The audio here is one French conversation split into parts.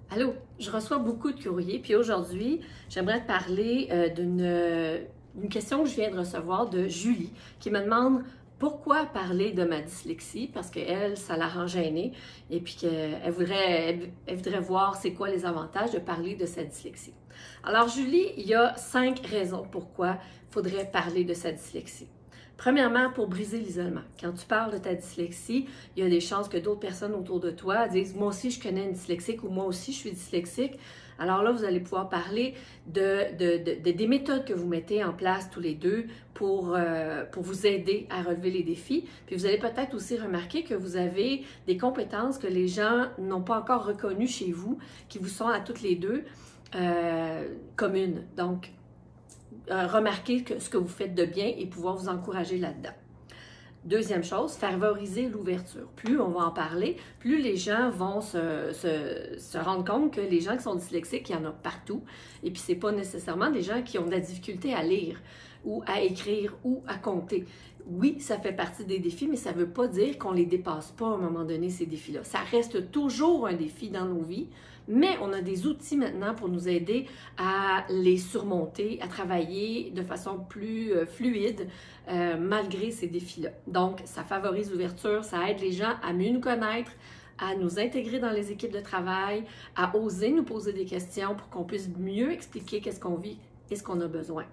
Allô, je reçois beaucoup de courriers, puis aujourd'hui, j'aimerais te parler d'une question que je viens de recevoir de Julie, qui me demande pourquoi parler de ma dyslexie, parce qu'elle, ça la rend gênée, et puis elle voudrait voir c'est quoi les avantages de parler de sa dyslexie. Alors Julie, il y a 5 raisons pourquoi il faudrait parler de sa dyslexie. Premièrement, pour briser l'isolement. Quand tu parles de ta dyslexie, il y a des chances que d'autres personnes autour de toi disent « Moi aussi, je connais une dyslexique » ou « Moi aussi, je suis dyslexique ». Alors là, vous allez pouvoir parler des méthodes que vous mettez en place tous les deux pour vous aider à relever les défis. Puis vous allez peut-être aussi remarquer que vous avez des compétences que les gens n'ont pas encore reconnues chez vous, qui vous sont à toutes les deux communes. Donc, remarquer ce que vous faites de bien et pouvoir vous encourager là-dedans. Deuxième chose, favoriser l'ouverture. Plus on va en parler, plus les gens vont se rendre compte que les gens qui sont dyslexiques, il y en a partout. Et puis, ce n'est pas nécessairement des gens qui ont de la difficulté à lire ou à écrire ou à compter. Oui, ça fait partie des défis, mais ça ne veut pas dire qu'on ne les dépasse pas à un moment donné, ces défis-là. Ça reste toujours un défi dans nos vies, mais on a des outils maintenant pour nous aider à les surmonter, à travailler de façon plus fluide malgré ces défis-là. Donc, ça favorise l'ouverture, ça aide les gens à mieux nous connaître, à nous intégrer dans les équipes de travail, à oser nous poser des questions pour qu'on puisse mieux expliquer qu'est-ce qu'on vit et ce qu'on a besoin.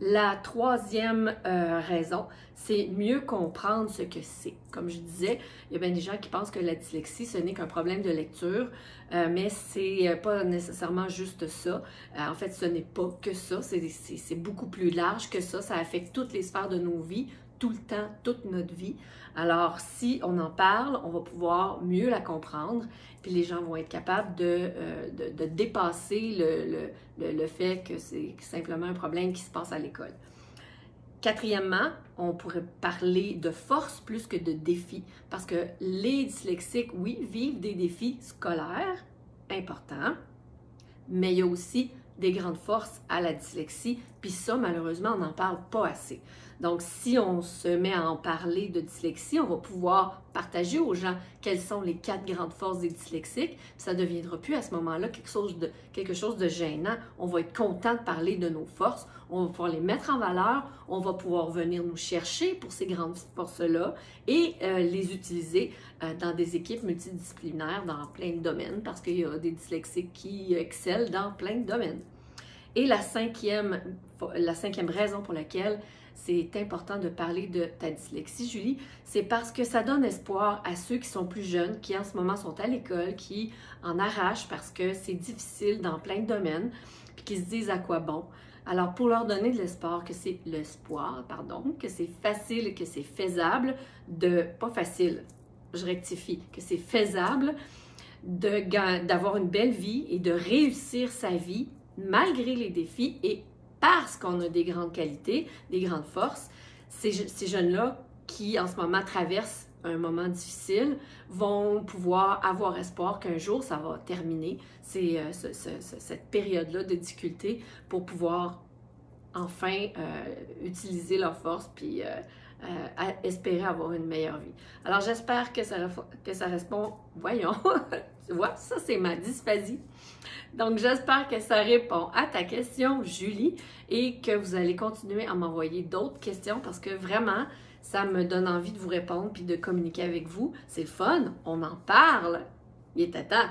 La troisième raison, c'est mieux comprendre ce que c'est. Comme je disais, il y a bien des gens qui pensent que la dyslexie, ce n'est qu'un problème de lecture, mais c'est pas nécessairement juste ça. En fait, ce n'est pas que ça, c'est beaucoup plus large que ça. Ça affecte toutes les sphères de nos vies, tout le temps, toute notre vie. Alors, si on en parle, on va pouvoir mieux la comprendre, puis les gens vont être capables de dépasser le fait que c'est simplement un problème qui se passe à l'école. Quatrièmement, on pourrait parler de force plus que de défis, parce que les dyslexiques, oui, vivent des défis scolaires importants, mais il y a aussi des grandes forces à la dyslexie, puis ça, malheureusement, on n'en parle pas assez. Donc, si on se met à en parler de dyslexie, on va pouvoir partager aux gens quelles sont les 4 grandes forces des dyslexiques, puis ça ne deviendra plus à ce moment-là quelque chose de gênant. On va être content de parler de nos forces, on va pouvoir les mettre en valeur, on va pouvoir venir nous chercher pour ces grandes forces-là et les utiliser dans des équipes multidisciplinaires dans plein de domaines, parce qu'il y a des dyslexiques qui excellent dans plein de domaines. Et la cinquième raison pour laquelle c'est important de parler de ta dyslexie, Julie, c'est parce que ça donne espoir à ceux qui sont plus jeunes, qui en ce moment sont à l'école, qui en arrachent parce que c'est difficile dans plein de domaines, puis qui se disent à quoi bon. Alors, pour leur donner de l'espoir, que c'est facile et que c'est faisable, pas facile, je rectifie, que c'est faisable d'avoir une belle vie et de réussir sa vie malgré les défis et parce qu'on a des grandes qualités, des grandes forces. Ces jeunes-là qui, en ce moment, traversent un moment difficile, vont pouvoir avoir espoir qu'un jour, ça va terminer, cette période-là de difficulté pour pouvoir enfin utiliser leurs forces puis espérer avoir une meilleure vie. Alors, j'espère que ça répond... Voyons, tu vois, ça, c'est ma dysphasie. Donc, j'espère que ça répond à ta question, Julie, et que vous allez continuer à m'envoyer d'autres questions parce que vraiment, ça me donne envie de vous répondre puis de communiquer avec vous. C'est fun, on en parle. Il est à temps.